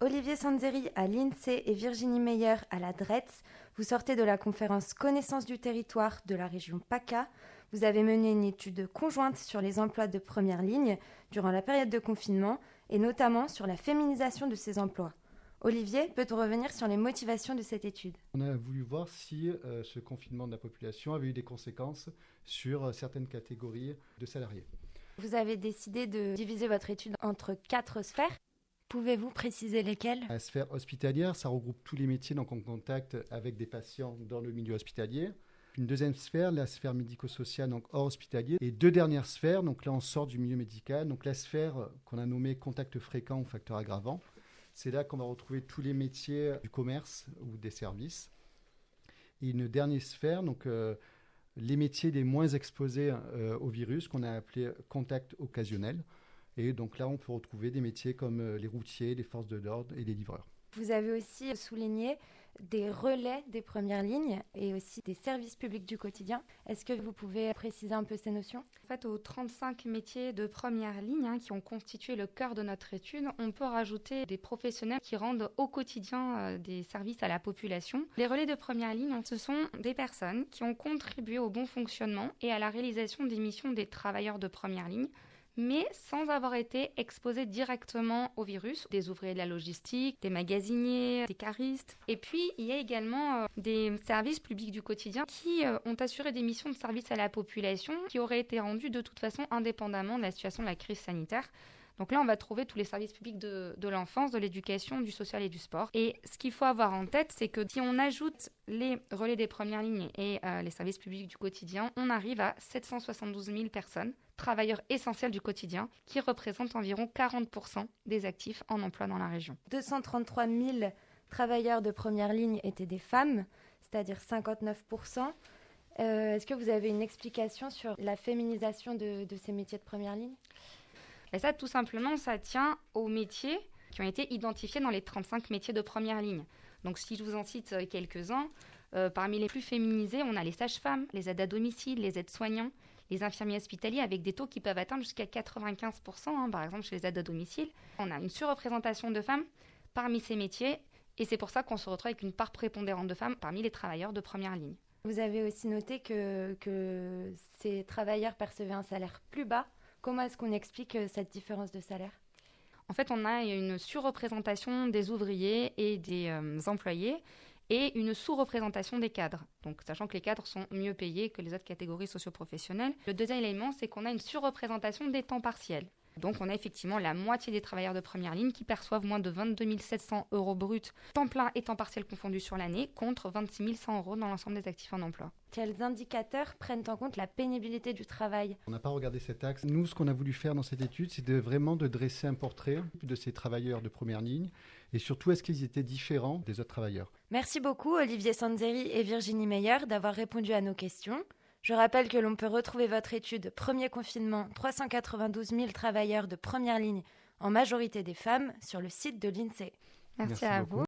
Olivier Sanzeri à l'INSEE et Virginie Meyer à la DRETS, vous sortez de la conférence Connaissance du territoire de la région PACA. Vous avez mené une étude conjointe sur les emplois de première ligne durant la période de confinement et notamment sur la féminisation de ces emplois. Olivier, peut-on revenir sur les motivations de cette étude ? On a voulu voir si ce confinement de la population avait eu des conséquences sur certaines catégories de salariés. Vous avez décidé de diviser votre étude entre 4 sphères. Pouvez-vous préciser lesquelles ? La sphère hospitalière, ça regroupe tous les métiers donc en contact avec des patients dans le milieu hospitalier. Une deuxième sphère, la sphère médico-sociale, donc hors hospitalier. Et 2 dernières sphères, donc là on sort du milieu médical. Donc la sphère qu'on a nommée contact fréquent ou facteur aggravant. C'est là qu'on va retrouver tous les métiers du commerce ou des services. Et une dernière sphère, donc les métiers les moins exposés au virus, qu'on a appelé contact occasionnel. Et donc là, on peut retrouver des métiers comme les routiers, les forces de l'ordre et les livreurs. Vous avez aussi souligné des relais des premières lignes et aussi des services publics du quotidien. Est-ce que vous pouvez préciser un peu ces notions ? En fait, aux 35 métiers de première ligne qui ont constitué le cœur de notre étude, on peut rajouter des professionnels qui rendent au quotidien des services à la population. Les relais de première ligne, ce sont des personnes qui ont contribué au bon fonctionnement et à la réalisation des missions des travailleurs de première ligne, mais sans avoir été exposés directement au virus. Des ouvriers de la logistique, des magasiniers, des caristes. Et puis, il y a également des services publics du quotidien qui ont assuré des missions de service à la population qui auraient été rendues de toute façon indépendamment de la situation de la crise sanitaire. Donc là, on va trouver tous les services publics de l'enfance, de l'éducation, du social et du sport. Et ce qu'il faut avoir en tête, c'est que si on ajoute les relais des premières lignes et les services publics du quotidien, on arrive à 772 000 personnes, travailleurs essentiels du quotidien, qui représentent environ 40% des actifs en emploi dans la région. 233 000 travailleurs de première ligne étaient des femmes, c'est-à-dire 59%. Est-ce que vous avez une explication sur la féminisation de ces métiers de première ligne ? Et ça, tout simplement, ça tient aux métiers qui ont été identifiés dans les 35 métiers de première ligne. Donc, si je vous en cite quelques-uns, parmi les plus féminisés, on a les sages-femmes, les aides à domicile, les aides-soignants, les infirmiers hospitaliers avec des taux qui peuvent atteindre jusqu'à 95%, par exemple chez les aides à domicile. On a une surreprésentation de femmes parmi ces métiers et c'est pour ça qu'on se retrouve avec une part prépondérante de femmes parmi les travailleurs de première ligne. Vous avez aussi noté que ces travailleurs percevaient un salaire plus bas. Comment est-ce qu'on explique cette différence de salaire ? En fait, on a une surreprésentation des ouvriers et des employés et une sous-représentation des cadres. Donc, sachant que les cadres sont mieux payés que les autres catégories socio-professionnelles. Le deuxième élément, c'est qu'on a une surreprésentation des temps partiels. Donc, on a effectivement la moitié des travailleurs de première ligne qui perçoivent moins de 22 700 € bruts, temps plein et temps partiel confondus sur l'année, contre 26 100 € dans l'ensemble des actifs en emploi. Quels indicateurs prennent en compte la pénibilité du travail ? On n'a pas regardé cet axe. Nous, ce qu'on a voulu faire dans cette étude, c'est vraiment de dresser un portrait de ces travailleurs de première ligne et surtout, est-ce qu'ils étaient différents des autres travailleurs ? Merci beaucoup Olivier Sanzeri et Virginie Meyer d'avoir répondu à nos questions. Je rappelle que l'on peut retrouver votre étude Premier confinement, 392 000 travailleurs de première ligne, en majorité des femmes, sur le site de l'INSEE. Merci à vous.